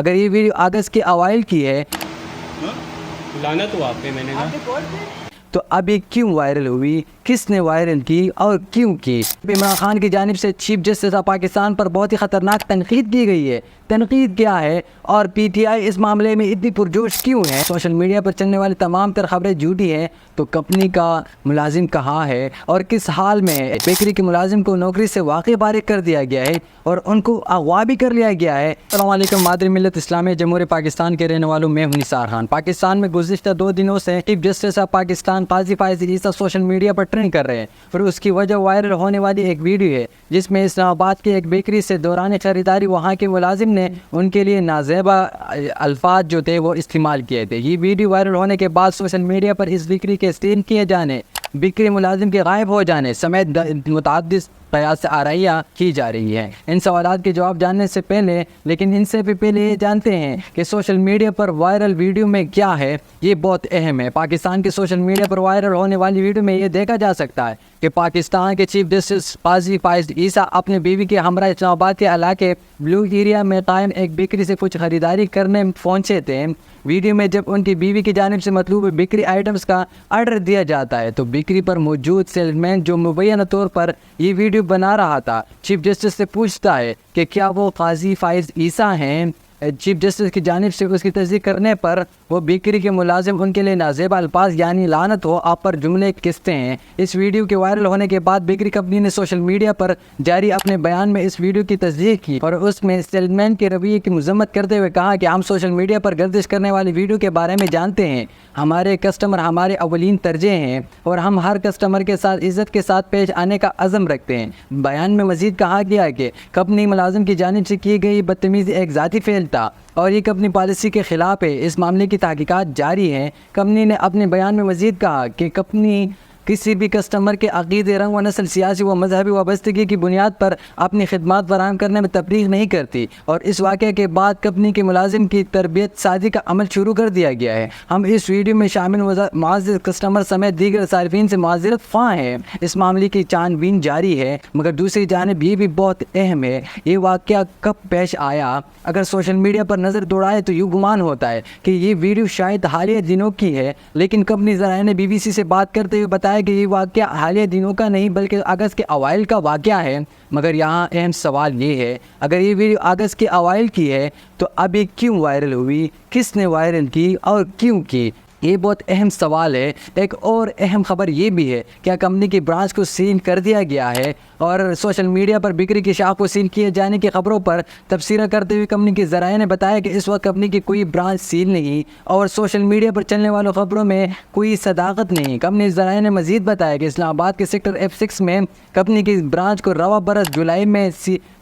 اگر یہ ویڈیو اگست کے اوائل کی ہے لعنت ہو آپ پہ، میں نے کہا تو اب یہ کیوں وائرل ہوئی، کس نے وائرل کی اور کیوں کی؟ عمران خان کی جانب سے چیف جسٹس آف پاکستان پر بہت ہی خطرناک تنقید کی گئی ہے۔ تنقید کیا ہے اور پی ٹی آئی اس معاملے میں اتنی پرجوش کیوں ہے؟ سوشل میڈیا پر چلنے والی تمام تر خبریں جھوٹی ہیں، تو کمپنی کا ملازم کہاں ہے اور کس حال میں ہے؟ بیکری کے ملازم کو نوکری سے واقعی فارغ کر دیا گیا ہے اور ان کو اغوا بھی کر لیا گیا ہے۔ السلام علیکم، مادری ملت اسلامیہ جمہوریہ پاکستان کے رہنے والوں، میں ہوں نثار خان۔ پاکستان میں گزشتہ 2 دنوں سے chief justice of Pakistan Qazi Faez Isa social media per trend کر رہے ہیں، اور اس کی وجہ وائرل ہونے والی ایک ویڈیو ہے جس میں اسلام آباد کے ایک بیکری سے دوران خریداری وہاں کے ملازم نے ان کے لیے نازیبا الفاظ جو تھے وہ استعمال کیے تھے۔ یہ ویڈیو وائرل ہونے کے بعد سوشل میڈیا پر اس بیکری کے سین کیے جانے، بیکری ملازم کے غائب ہو جانے سمیت متعدد قیاس آرائیاں کی جا رہی ہیں۔ ان سوالات کے جواب جاننے سے پہلے لیکن ان سے بھی پہلے یہ جانتے ہیں کہ سوشل میڈیا پر وائرل ویڈیو میں کیا ہے۔ یہ بہت اہم ہے۔ پاکستان کے سوشل میڈیا پر وائرل ہونے والی ویڈیو میں یہ دیکھا جا سکتا ہے کہ پاکستان کے چیف جسٹس قاضی فائز عیسیٰ اپنے بیوی کے ہمراہ اسلام آباد کے علاقے بلو ایریا میں قائم ایک بیکری سے کچھ خریداری کرنے پہنچے تھے۔ ویڈیو میں جب ان کی بیوی کی جانب سے مطلوب بیکری آئٹمز کا آرڈر دیا جاتا ہے تو بیکری پر موجود سیلز مین جو مبینہ طور پر یہ ویڈیو بنا رہا تھا چیف جسٹس سے پوچھتا ہے کہ کیا وہ قاضی فائز عیسیٰ ہیں۔ چیف جسٹس کی جانب سے اس کی تصدیق کرنے پر وہ بیکری کے ملازم ان کے لیے نازیبا الفاظ یعنی لعنت ہو آپ پر جملے کستے ہیں۔ اس ویڈیو کے وائرل ہونے کے بعد بیکری کمپنی نے سوشل میڈیا پر جاری اپنے بیان میں اس ویڈیو کی تصدیق کی اور اس میں سیلز مین کے رویے کی مذمت کرتے ہوئے کہا کہ ہم سوشل میڈیا پر گردش کرنے والی ویڈیو کے بارے میں جانتے ہیں، ہمارے کسٹمر ہمارے اولین ترجیح ہیں اور ہم ہر کسٹمر کے ساتھ عزت کے ساتھ پیش آنے کا عزم رکھتے ہیں۔ بیان میں مزید کہا گیا کہ کمپنی ملازم کی جانب سے کی گئی بدتمیزی ایک ذاتی فعل تھا اور یہ کمپنی پالیسی کے خلاف ہے۔ اس معاملے کی تحقیقات جاری ہیں۔ کمپنی نے اپنے بیان میں مزید کہا کہ کمپنی کسی بھی کسٹمر کے عقیدے، رنگ و نسل، سیاسی و مذہبی وابستگی کی بنیاد پر اپنی خدمات فراہم کرنے میں تفریق نہیں کرتی، اور اس واقعے کے بعد کمپنی کے ملازم کی تربیت سازی کا عمل شروع کر دیا گیا ہے۔ ہم اس ویڈیو میں شامل معزز کسٹمر سمیت دیگر صارفین سے معذرت خواہ ہیں۔ اس معاملے کی چھان بین جاری ہے، مگر دوسری جانب یہ بھی بہت اہم ہے یہ واقعہ کب پیش آیا۔ اگر سوشل میڈیا پر نظر دوڑائے تو یوں گمان ہوتا ہے کہ یہ ویڈیو شاید حالیہ دنوں کی ہے، لیکن کمپنی ذرائع نے BBC سے بات کرتے ہوئے بتایا کہ یہ واقعہ حالیہ دنوں کا نہیں بلکہ اگست کے اوائل کا واقعہ ہے۔ مگر یہاں اہم سوال یہ ہے، اگر یہ ویڈیو اگست کے اوائل کی ہے تو اب یہ کیوں وائرل ہوئی، کس نے وائرل کی اور کیوں کی؟ یہ بہت اہم سوال ہے۔ ایک اور اہم خبر یہ بھی ہے کیا کمپنی کی برانچ کو سیل کر دیا گیا ہے، اور سوشل میڈیا پر بیکری کی شاخ کو سیل کیے جانے کی خبروں پر تبصرہ کرتے ہوئے کمپنی کے ذرائع نے بتایا کہ اس وقت کمپنی کی کوئی برانچ سیل نہیں اور سوشل میڈیا پر چلنے والوں خبروں میں کوئی صداقت نہیں۔ کمپنی ذرائع نے مزید بتایا کہ اسلام آباد کے سیکٹر F6 میں کمپنی کی برانچ کو رواں برس جولائی میں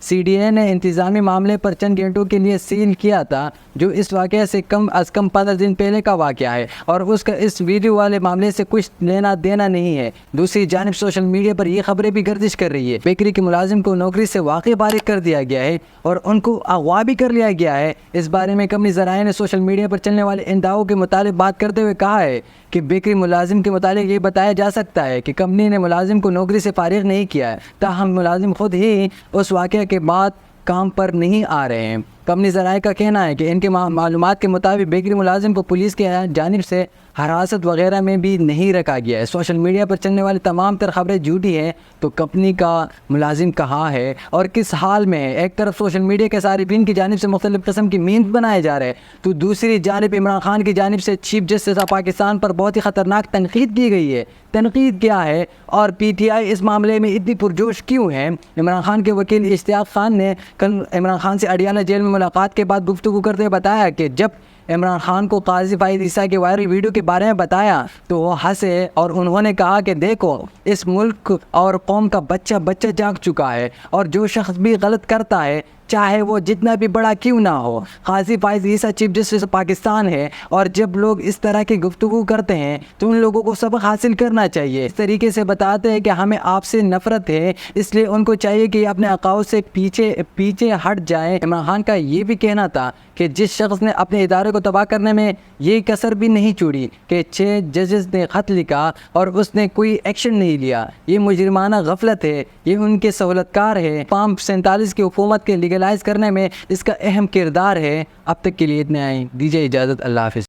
CDA نے انتظامی معاملے پر چند گھنٹوں کے لیے سیل کیا تھا، جو اس واقعے سے کم از کم 15 دن پہلے کا واقعہ ہے اور اس کا اس ویڈیو والے معاملے سے کچھ لینا دینا نہیں ہے۔ دوسری جانب سوشل میڈیا پر یہ خبریں بھی گردش کر رہی ہے بیکری کے ملازم کو نوکری سے واقعی فارغ کر دیا گیا ہے اور ان کو اغوا بھی کر لیا گیا ہے۔ اس بارے میں کمپنی ذرائع نے سوشل میڈیا پر چلنے والے ان دعووں کے متعلق بات کرتے ہوئے کہا ہے کہ بیکری ملازم کے متعلق یہ بتایا جا سکتا ہے کہ کمپنی نے ملازم کو نوکری سے فارغ نہیں کیا ہے، تاہم ملازم خود ہی اس واقعے کے بعد کام پر نہیں آ رہے ہیں۔ کمپنی ذرائع کا کہنا ہے کہ ان کے معلومات کے مطابق بیکری ملازم کو پولیس کی جانب سے حراست وغیرہ میں بھی نہیں رکھا گیا ہے۔ سوشل میڈیا پر چلنے والی تمام تر خبریں جھوٹی ہیں، تو کمپنی کا ملازم کہاں ہے اور کس حال میں ہے؟ ایک طرف سوشل میڈیا کے صارفین کی جانب سے مختلف قسم کی میمز بنائے جا رہے ہیں، تو دوسری جانب عمران خان کی جانب سے چیف جسٹس آف پاکستان پر بہت ہی خطرناک تنقید کی گئی ہے۔ تنقید کیا ہے اور PTI اس معاملے میں اتنی پرجوش کیوں ہے؟ عمران خان کے وکیل اشتیاق خان نے کل عمران خان سے اڈیالہ جیل میں ملاقات کے بعد گفتگو کرتے ہوئے بتایا کہ جب عمران خان کو قاضی فائز عیسیٰ کے وائرل ویڈیو کے بارے میں بتایا تو وہ ہنسے اور انہوں نے کہا کہ دیکھو، اس ملک اور قوم کا بچہ جاگ چکا ہے اور جو شخص بھی غلط کرتا ہے چاہے وہ جتنا بھی بڑا کیوں نہ ہو، قاضی فائز عیسیٰ چیف جسٹس پاکستان ہے، اور جب لوگ اس طرح کی گفتگو کرتے ہیں تو ان لوگوں کو سبق حاصل کرنا چاہیے۔ اس طریقے سے بتاتے ہیں کہ ہمیں آپ سے نفرت ہے، اس لیے ان کو چاہیے کہ اپنے عقاؤں سے پیچھے ہٹ جائیں۔ عمران خان کا یہ بھی کہنا تھا کہ جس شخص نے اپنے ادارے کو تباہ کرنے میں یہ کسر بھی نہیں چھوڑی کہ 6 ججز نے خط لکھا اور اس نے کوئی ایکشن نہیں لیا، یہ مجرمانہ غفلت ہے، یہ ان کے سہولت کار ہے۔ فارم 47 کی حکومت کے لیگلائز کرنے میں اس کا اہم کردار ہے۔ اب تک کے لیے اتنے آئیں، دیجیے اجازت، اللہ حافظ۔